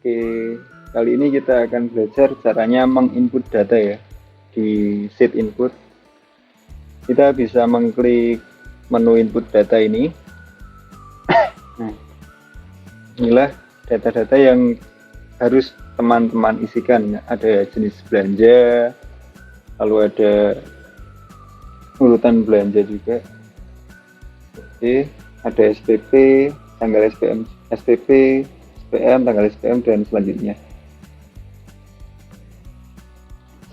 Oke, kali ini kita akan belajar caranya menginput data ya di sheet input. Kita bisa mengklik menu input data ini. Nah, inilah data-data yang harus teman-teman isikan. Ada jenis belanja, lalu ada urutan belanja juga. Oke, ada SPP, tanggal SPP, SPM, tanggal SPM, dan selanjutnya.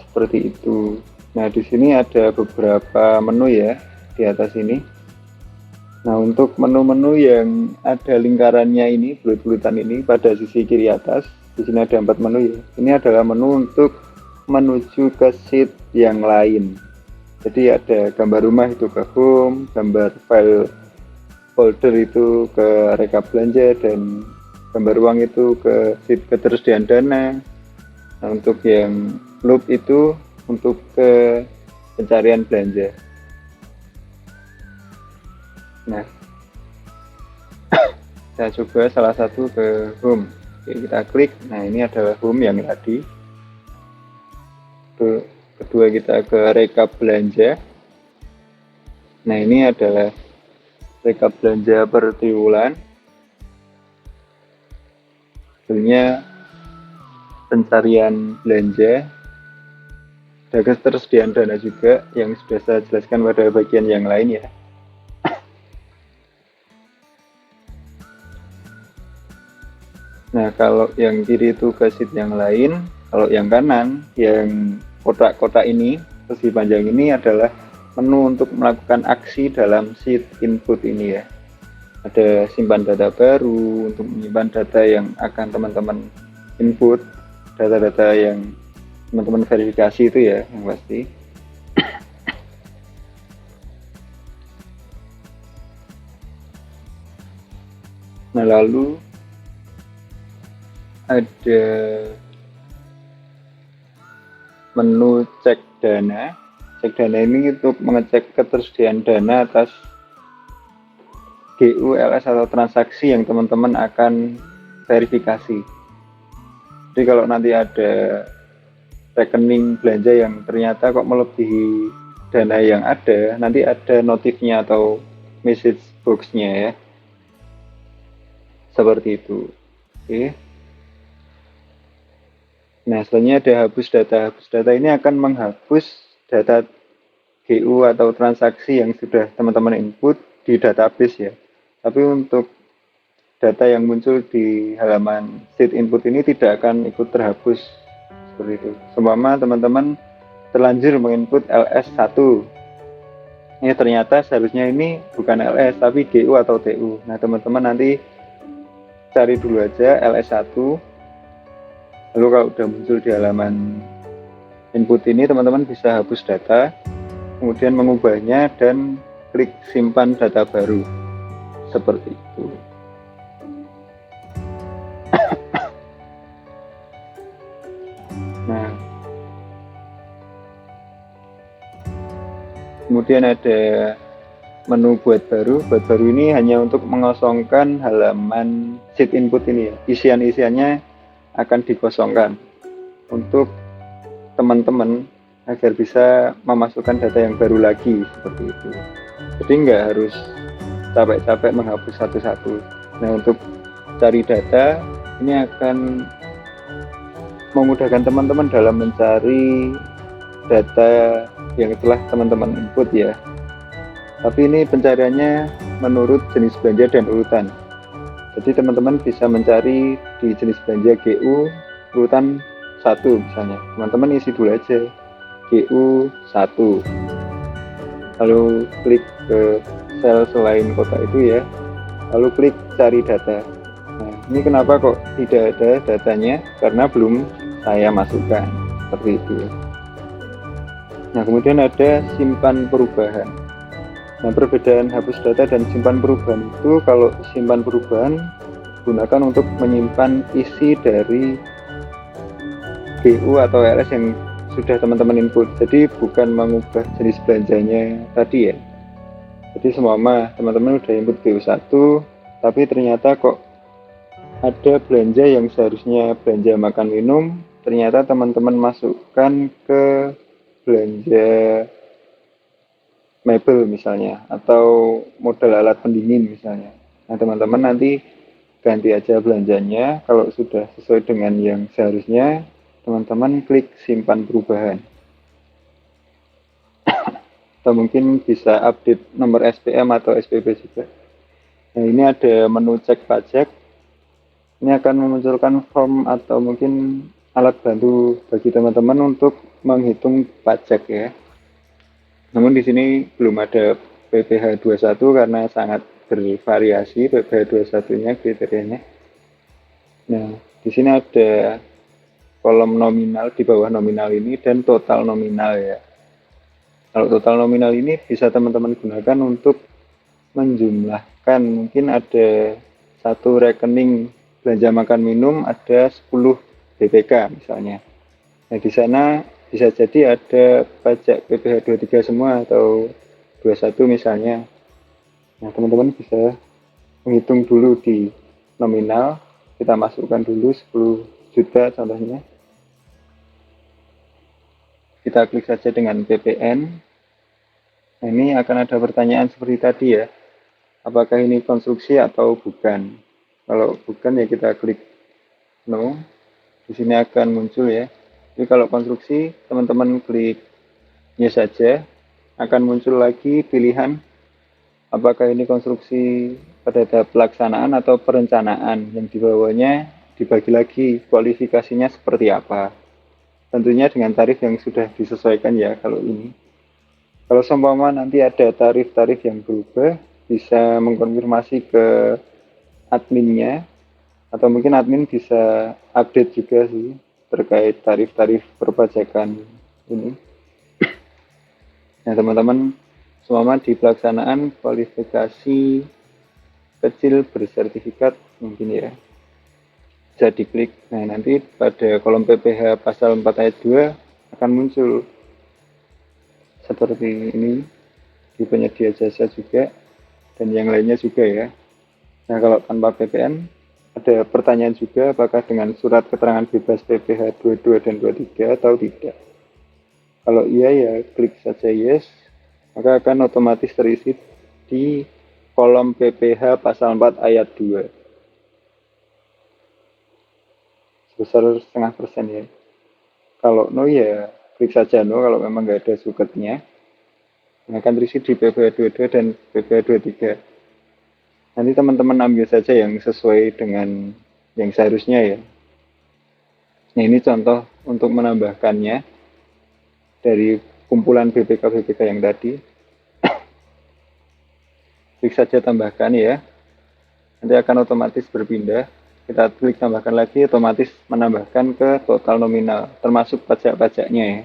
Seperti itu. Nah, di sini ada beberapa menu ya di atas ini. Nah, untuk menu-menu yang ada lingkarannya ini, bulut-bulutan ini pada sisi kiri atas, di sini ada 4 menu ya. Ini adalah menu untuk menuju ke sheet yang lain. Jadi ada gambar rumah itu ke home, gambar file folder itu ke rekap belanja, dan gambar uang itu ke sheet ketersediaan dana. Nah, untuk yang loop itu untuk ke pencarian belanja. Nah, saya coba salah satu ke home. Oke, kita klik. Nah, ini adalah home yang tadi. Kedua kita ke rekap belanja. Nah, ini adalah rekap belanja per triwulan. Hasilnya pencarian belanja. Ada ketersediaan dana juga yang sudah saya jelaskan pada bagian yang lain ya. Nah, kalau yang kiri itu ke sheet yang lain, kalau yang kanan, yang kotak-kotak ini, segi panjang ini adalah menu untuk melakukan aksi dalam sheet input ini ya. Ada simpan data baru untuk menyimpan data yang akan teman-teman input, data-data yang teman-teman verifikasi itu ya, yang pasti. Nah, lalu ada menu cek dana. Cek dana ini untuk mengecek ketersediaan dana atas GU, LS atau transaksi yang teman-teman akan verifikasi. Jadi kalau nanti ada rekening belanja yang ternyata kok melebihi dana yang ada, nanti ada notifnya atau message box-nya ya. Seperti itu. Oke. Nah, selanjutnya ada hapus data. Hapus data ini akan menghapus data GU atau transaksi yang sudah teman-teman input di database ya. Tapi untuk data yang muncul di halaman sheet input ini tidak akan ikut terhapus seperti itu. Seumpama teman-teman terlanjur menginput LS1. Ini ternyata seharusnya ini bukan LS tapi GU atau TU. Nah, teman-teman nanti cari dulu aja LS1. Lalu kalau udah muncul di halaman input ini, teman-teman bisa hapus data, kemudian mengubahnya dan klik simpan data baru. Seperti itu. Nah, kemudian ada menu buat baru. Buat baru ini hanya untuk mengosongkan halaman sheet input ini ya. Isian-isiannya akan dikosongkan untuk teman-teman agar bisa memasukkan data yang baru lagi seperti itu. Jadi nggak harus capek-capek menghapus satu-satu. Nah, untuk cari data ini akan memudahkan teman-teman dalam mencari data yang telah teman-teman input ya. Tapi ini pencariannya menurut jenis belanja dan urutan. Jadi teman-teman bisa mencari di jenis belanja GU urutan 1 misalnya. Teman-teman isi dulu aja GU 1. Lalu klik ke sel selain kotak itu ya. Lalu klik cari data. Nah, ini kenapa kok tidak ada datanya? Karena belum saya masukkan. Seperti itu. Nah, kemudian ada simpan perubahan. Nah, perbedaan hapus data dan simpan perubahan itu, kalau simpan perubahan gunakan untuk menyimpan isi dari GU atau LS yang sudah teman-teman input. Jadi bukan mengubah jenis belanjanya tadi ya. Jadi seumpama teman-teman udah input GU1, tapi ternyata kok ada belanja yang seharusnya belanja makan minum, ternyata teman-teman masukkan ke belanja mebel misalnya, atau modal alat pendingin misalnya. Nah, teman-teman nanti ganti aja belanjanya, kalau sudah sesuai dengan yang seharusnya, teman-teman klik simpan perubahan. Atau mungkin bisa update nomor SPM atau SPP juga. Nah, ini ada menu cek pajak. Ini akan memunculkan form atau mungkin alat bantu bagi teman-teman untuk menghitung pajak ya. Namun di sini belum ada PPh 21 karena sangat bervariasi PPh 21-nya kriterianya. Nah, di sini ada kolom nominal di bawah nominal ini dan total nominal ya. Kalau total nominal ini bisa teman-teman gunakan untuk menjumlahkan, mungkin ada satu rekening belanja makan minum ada 10 BPK misalnya. Nah, di sana bisa jadi ada pajak PPh 23 semua atau 21 misalnya. Nah, teman-teman bisa menghitung dulu di nominal, kita masukkan dulu 10 juta contohnya. Kita klik saja dengan PPN. Nah, ini akan ada pertanyaan seperti tadi ya. Apakah ini konstruksi atau bukan? Kalau bukan ya kita klik no. Di sini akan muncul ya. Jadi kalau konstruksi teman-teman klik yes saja, akan muncul lagi pilihan apakah ini konstruksi pada tahap pelaksanaan atau perencanaan, yang di bawahnya dibagi lagi kualifikasinya seperti apa. Tentunya dengan tarif yang sudah disesuaikan ya kalau ini. Kalau seumpama nanti ada tarif-tarif yang berubah, bisa mengkonfirmasi ke adminnya, atau mungkin admin bisa update juga sih terkait tarif-tarif perpajakan ini. Nah, teman-teman, seumpama di pelaksanaan kualifikasi kecil bersertifikat mungkin ya, bisa diklik. Nah, nanti pada kolom PPh pasal 4 ayat 2 akan muncul seperti ini, di penyedia jasa juga dan yang lainnya juga ya. Nah, kalau tanpa PPN ada pertanyaan juga apakah dengan surat keterangan bebas PPh 22 dan 23 atau tidak. Kalau iya ya klik saja yes, maka akan otomatis terisi di kolom PPh pasal 4 ayat 2 sebesar 0,5% ya. Kalau no ya klik saja no kalau memang nggak ada suketnya. Akan terisi di PPh 22 dan PPh 23. Nanti teman-teman ambil saja yang sesuai dengan yang seharusnya ya. Nah, ini contoh untuk menambahkannya dari kumpulan BPK-BPK yang tadi. Klik saja tambahkan ya. Nanti akan otomatis berpindah. Kita klik tambahkan lagi, otomatis menambahkan ke total nominal, termasuk pajak-pajaknya ya.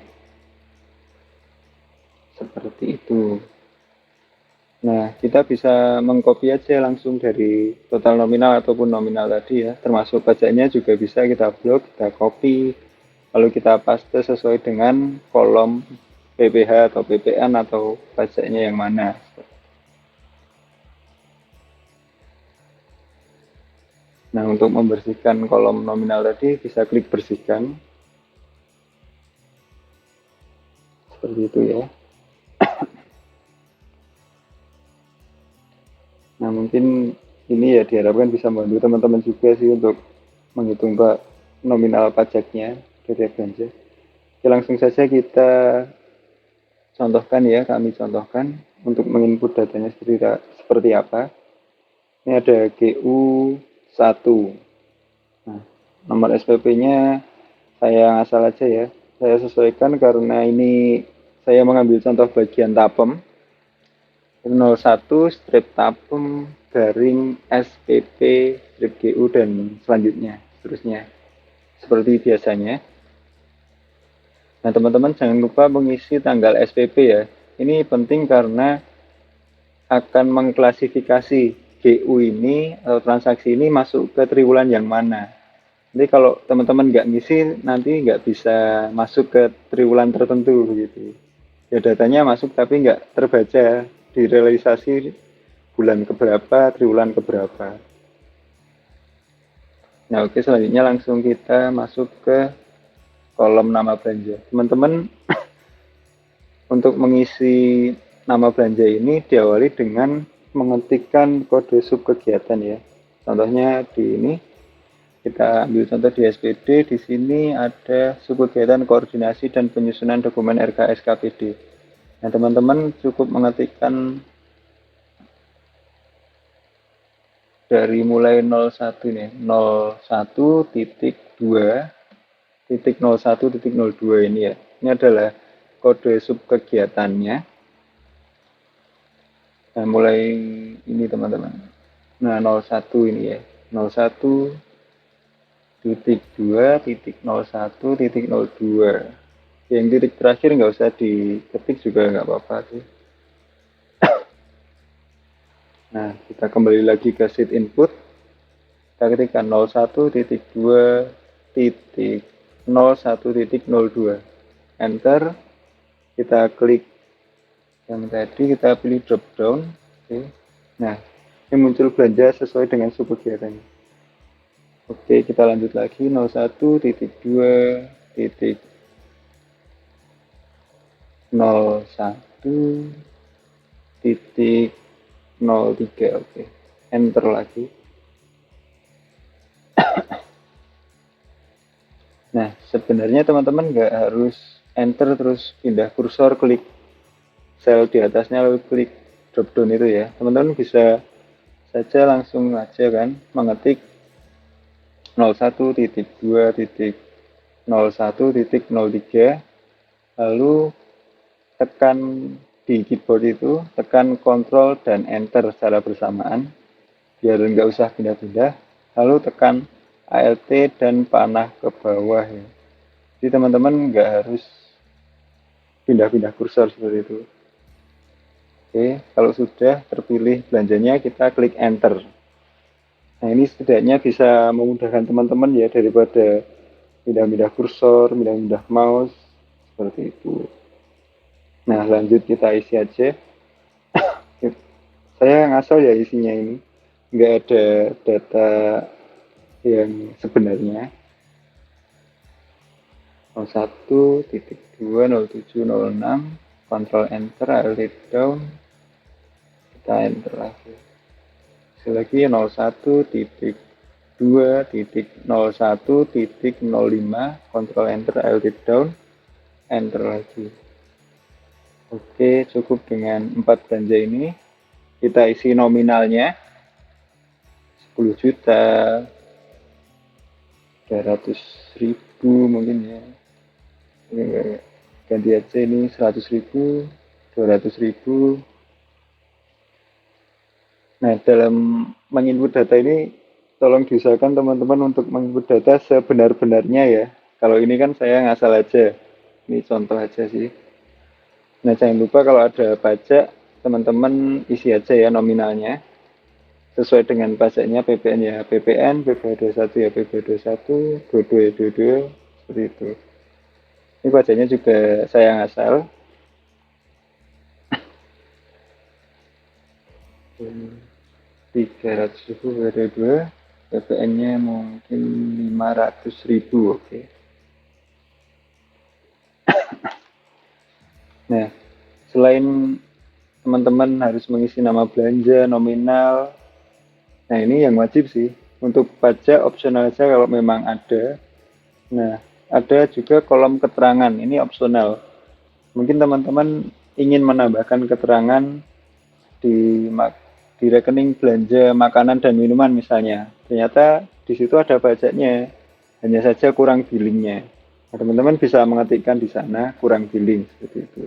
Seperti itu. Nah, kita bisa mengcopy aja langsung dari total nominal ataupun nominal tadi ya, termasuk pajaknya juga bisa kita blok, kita copy, lalu kita paste sesuai dengan kolom PPh atau PPN atau pajaknya yang mana. Nah, untuk membersihkan kolom nominal tadi bisa klik bersihkan. Seperti itu ya. Nah, mungkin ini ya diharapkan bisa membantu teman-teman juga sih untuk menghitung nominal pajaknya dari belanja. Oke, langsung saja kita contohkan ya, kami contohkan untuk menginput datanya seperti apa. Ini ada GU 1. Nah, nomor SPP-nya saya asal aja ya. Saya sesuaikan karena ini saya mengambil contoh bagian tapem. 01 strip tapem garing SPP strip GU dan selanjutnya seterusnya seperti biasanya. Nah, teman-teman jangan lupa mengisi tanggal SPP ya. Ini penting karena akan mengklasifikasi GU ini atau transaksi ini masuk ke triwulan yang mana. Nanti kalau teman-teman nggak ngisi, nanti nggak bisa masuk ke triwulan tertentu begitu. Ya datanya masuk tapi nggak terbaca di realisasi bulan keberapa, triwulan keberapa. Nah, oke, selanjutnya langsung kita masuk ke kolom nama belanja. Teman-teman, untuk mengisi nama belanja ini diawali dengan mengetikkan kode sub kegiatan ya. Contohnya di ini, kita ambil contoh di SPD, di sini ada sub kegiatan koordinasi dan penyusunan dokumen RKS KPD. Nah, teman-teman cukup mengetikkan dari mulai 01 nih, 01.2.01.02 ini ya. Ini adalah kode sub kegiatannya. Nah, mulai ini teman-teman. Nah, 01 ini ya. 01.2.01.02. Yang titik terakhir nggak usah diketik juga nggak apa-apa sih. Nah, kita kembali lagi ke sheet input. Kita ketikkan 01.2.01.02. Enter. Kita klik yang tadi, kita pilih drop down. Oke. Nah, ini muncul belanja sesuai dengan sub kegiatannya. Oke, kita lanjut lagi 01.2.01.03. Oke. Enter lagi. Nah, sebenarnya teman-teman nggak harus enter terus pindah kursor, klik sel di atasnya lalu klik drop down itu ya. Teman-teman bisa saja langsung aja kan mengetik 01.2.01.03 lalu tekan di keyboard itu, tekan Ctrl dan Enter secara bersamaan biar nggak usah pindah-pindah, lalu tekan Alt dan panah ke bawah ya. Jadi teman-teman nggak harus pindah-pindah kursor seperti itu. Oke, kalau sudah terpilih belanjanya, kita klik Enter. Nah, ini setidaknya bisa memudahkan teman-teman ya, daripada pindah-pindah kursor, pindah-pindah mouse, seperti itu. Nah, lanjut kita isi aja. Saya ngasal ya isinya ini. Nggak ada data yang sebenarnya. 01.2.07.06, Ctrl Enter, Alt down, kita Enter lagi. Lagi 01.2.01.05, Ctrl Enter, Alt down, Enter lagi. Oke, cukup dengan 4 belanja ini. Kita isi nominalnya 10 juta, 300.000 mungkin ya. Ganti aja ini 100.000, 200.000. Nah, dalam menginput data ini tolong diusahakan teman-teman untuk menginput data sebenar-benarnya ya. Kalau ini kan saya ngasal aja. Ini contoh aja sih. Nah, jangan lupa kalau ada pajak, teman-teman isi aja ya nominalnya. Sesuai dengan pajaknya PPN ya. PPN, PPh 21 ya, PPh 21, 22 ya 22, seperti itu. Ini pajaknya juga saya ngasal. Rp300.000 beda 2, PPN-nya mungkin 500.000, oke. Nah, selain teman-teman harus mengisi nama belanja, nominal, nah ini yang wajib sih. Untuk pajak opsional aja kalau memang ada. Nah, ada juga kolom keterangan, ini opsional. Mungkin teman-teman ingin menambahkan keterangan di rekening belanja makanan dan minuman misalnya. Ternyata di situ ada pajaknya, hanya saja kurang billingnya. Nah, teman-teman bisa mengetikkan di sana kurang billing seperti itu.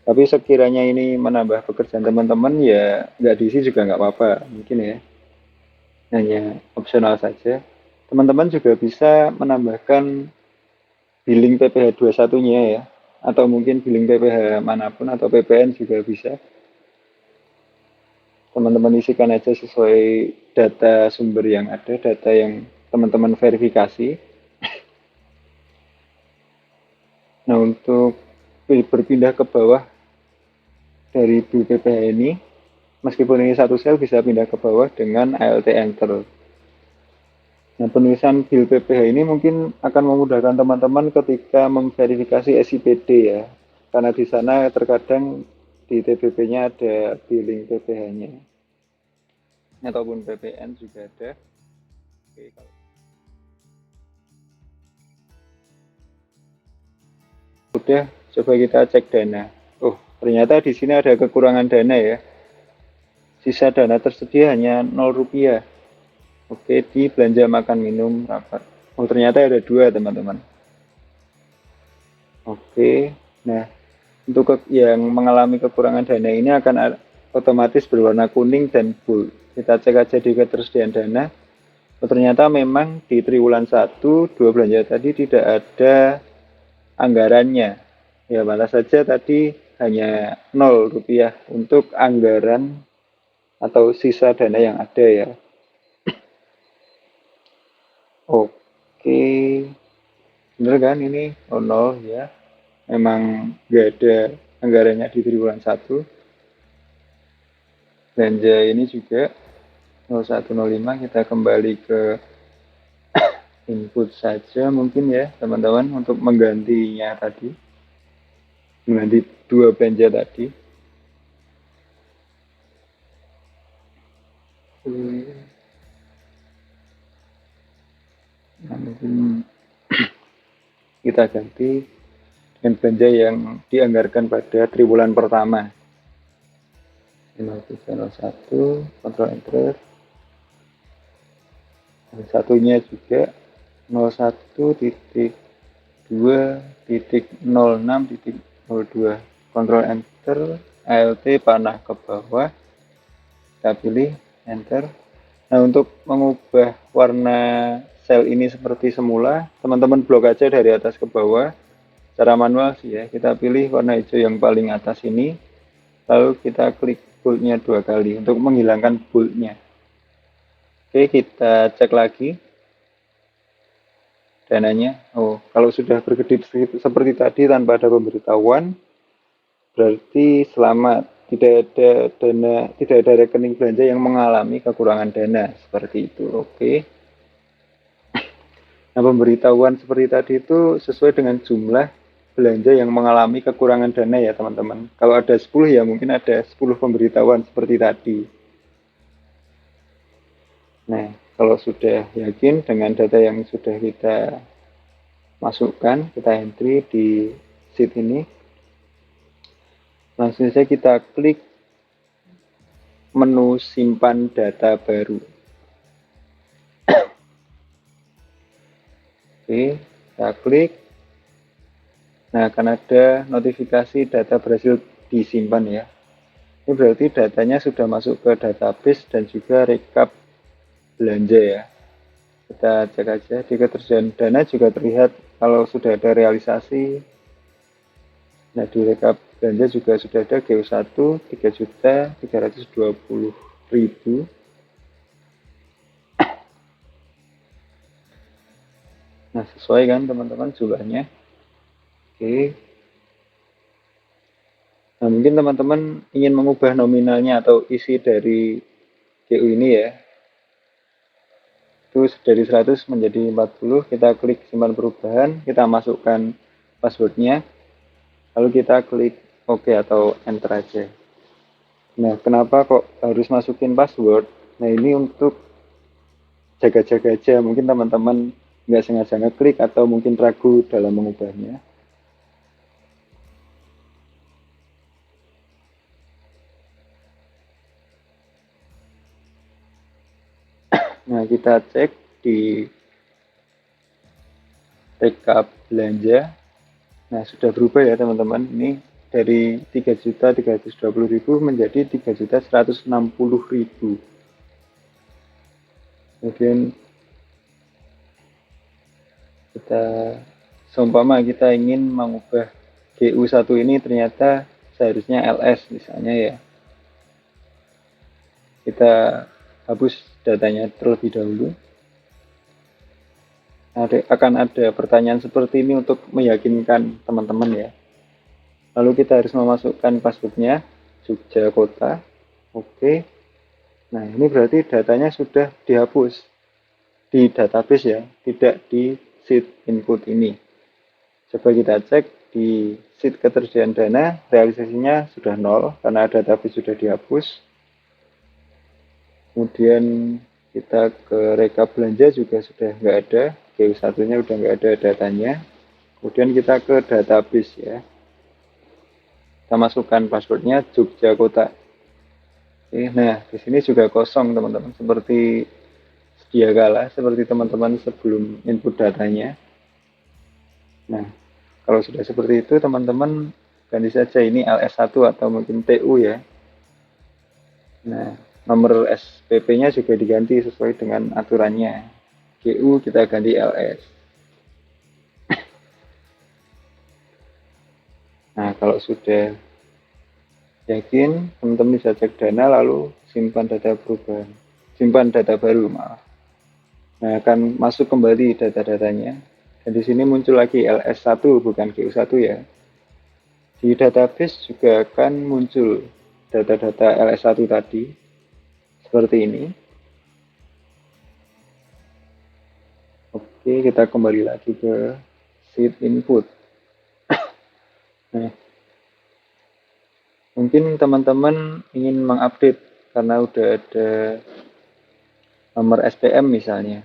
Tapi sekiranya ini menambah pekerjaan teman-teman ya nggak diisi juga nggak apa-apa, mungkin ya. Hanya opsional saja. Teman-teman juga bisa menambahkan billing PPh 21-nya ya, atau mungkin billing PPh manapun atau PPN juga bisa. Teman-teman isikan aja sesuai data sumber yang ada, data yang teman-teman verifikasi. Nah, untuk berpindah ke bawah dari BPPH ini, meskipun ini satu sel bisa pindah ke bawah dengan Alt Enter. Nah, penulisan bil PPh ini mungkin akan memudahkan teman-teman ketika memverifikasi SIPD ya. Karena di sana terkadang di TBP-nya ada billing PPh-nya. Ataupun PPN juga ada. Oke, udah, coba kita cek dana. Oh, ternyata di sini ada kekurangan dana ya. Sisa dana tersedia hanya 0 rupiah. Oke, di belanja makan minum rapat. Oh, ternyata ada dua, teman-teman. Oke, nah untuk yang mengalami kekurangan dana ini akan otomatis berwarna kuning dan bold. Kita cek aja di ketersediaan dana. Oh, ternyata memang di triwulan 1, dua belanja tadi tidak ada anggarannya. Ya, malah saja tadi hanya 0 rupiah untuk anggaran atau sisa dana yang ada ya. Oke, bener kan ini? Oh, 0 ya. Memang nggak ada anggarannya di triwulan 1. Belanja ini juga 0105, kita kembali ke input saja mungkin ya teman-teman untuk menggantinya tadi, mengganti dua belanja tadi. Nah, mungkin kita ganti dengan belanja yang dianggarkan pada triwulan pertama. 5301, kontrol enter. Dan satunya juga 01.2.06.02, kontrol enter. ALT panah ke bawah, kita pilih enter. Nah, untuk mengubah warna sel ini seperti semula, teman-teman blok aja dari atas ke bawah secara manual sih ya. Kita pilih warna hijau yang paling atas ini, lalu kita klik boldnya 2 kali untuk menghilangkan boldnya. Oke, kita cek lagi dananya. Oh, kalau sudah berkedip seperti tadi tanpa ada pemberitahuan, berarti selamat. Tidak ada rekening belanja yang mengalami kekurangan dana seperti itu. Oke. Nah, pemberitahuan seperti tadi itu sesuai dengan jumlah belanja yang mengalami kekurangan dana ya teman-teman. Kalau ada 10 ya mungkin ada 10 pemberitahuan seperti tadi. Nah, kalau sudah yakin dengan data yang sudah kita masukkan, kita entry di sheet ini, langsung saja kita klik menu simpan data baru. Oke, kita klik. Nah, akan ada notifikasi data berhasil disimpan ya. Ini berarti datanya sudah masuk ke database dan juga rekap belanja ya. Kita cek aja di ketersediaan dana juga terlihat kalau sudah ada realisasi. Nah, di rekap belanja juga sudah ada GU1 3.320.000. Nah, sesuai kan teman-teman jumlahnya. Oke. Nah, mungkin teman-teman ingin mengubah nominalnya atau isi dari GU ini ya. Itu dari 100 menjadi 40, kita klik simpan perubahan, kita masukkan passwordnya, lalu kita klik OK atau enter aja. Nah, kenapa kok harus masukin password? Nah, ini untuk jaga-jaga aja, mungkin teman-teman nggak sengaja ngeklik atau mungkin ragu dalam mengubahnya. Nah, kita cek di rekap belanja. Nah, sudah berubah ya teman-teman. Ini dari 3.320.000 menjadi 3.160.000. Kemudian kita seumpama kita ingin mengubah GU1 ini ternyata seharusnya LS misalnya ya. Kita hapus datanya terlebih dahulu. Akan ada pertanyaan seperti ini untuk meyakinkan teman-teman ya. Lalu kita harus memasukkan passwordnya, Jogja Kota. Oke. Nah, ini berarti datanya sudah dihapus. di database ya, tidak di sheet input ini. Coba kita cek di sheet ketersediaan dana, realisasinya sudah 0 karena database sudah dihapus. Kemudian kita ke rekap belanja juga sudah nggak ada, GU1-nya udah nggak ada datanya. Kemudian kita ke database ya. Kita masukkan passwordnya Jogja Kota. Oke, nah di sini juga kosong teman-teman, seperti sedia kala, seperti teman-teman sebelum input datanya. Nah, kalau sudah seperti itu teman-teman ganti saja ini LS1 atau mungkin TU ya. Nah, nomor SPP-nya juga diganti sesuai dengan aturannya. GU kita ganti LS. Nah, kalau sudah yakin, teman-teman bisa cek dana lalu simpan data perubahan. Simpan data baru, maaf. Nah, akan masuk kembali data-datanya. Dan di sini muncul lagi LS1 bukan GU1 ya. Di database juga akan muncul data-data LS1 tadi seperti ini. Oke, kita kembali lagi ke sheet input. Nah, mungkin teman-teman ingin mengupdate karena udah ada nomor SPM misalnya.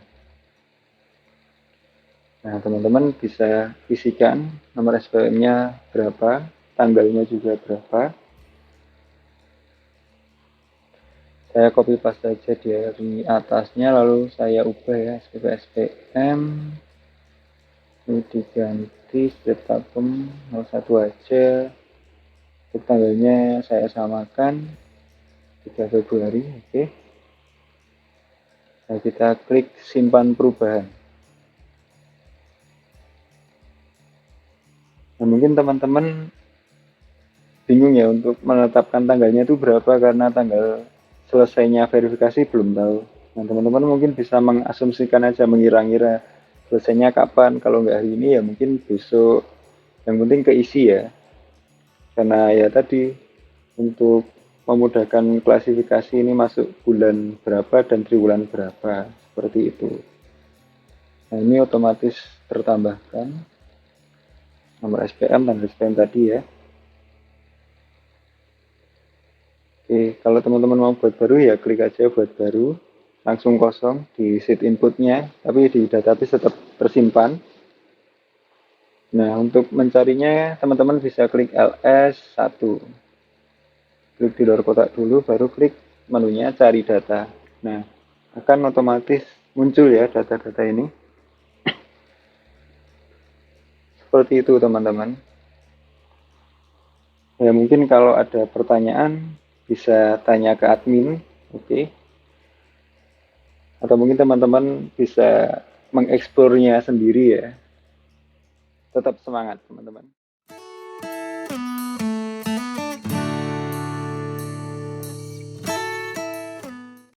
Nah, teman-teman bisa isikan nomor SPM-nya berapa, tanggalnya juga berapa. Saya copy paste saja dari atasnya, lalu saya ubah ya, SPM, ini diganti strip tabung 01 aja. Untuk tanggalnya saya samakan 3 Februari, oke. Nah, kita klik simpan perubahan. Nah, mungkin teman-teman bingung ya untuk menetapkan tanggalnya itu berapa karena tanggal selesainya verifikasi belum tahu. Nah, teman-teman mungkin bisa mengasumsikan aja, mengira-ngira selesainya kapan. Kalau nggak hari ini ya mungkin besok. Yang penting keisi ya. Karena ya tadi untuk memudahkan klasifikasi ini masuk bulan berapa dan triwulan berapa. Seperti itu. Nah, ini otomatis tertambahkan nomor SPM dan SPM tadi ya. Oke, kalau teman-teman mau buat baru ya klik aja buat baru, langsung kosong di sheet inputnya, tapi di database tetap tersimpan. Nah, untuk mencarinya teman-teman bisa klik LS1. Klik di luar kotak dulu, baru klik menunya cari data. Nah, akan otomatis muncul ya data-data ini. Seperti itu teman-teman. Ya mungkin kalau ada pertanyaan bisa tanya ke admin, oke. Atau mungkin teman-teman bisa mengeksplornya sendiri ya. Tetap semangat teman-teman.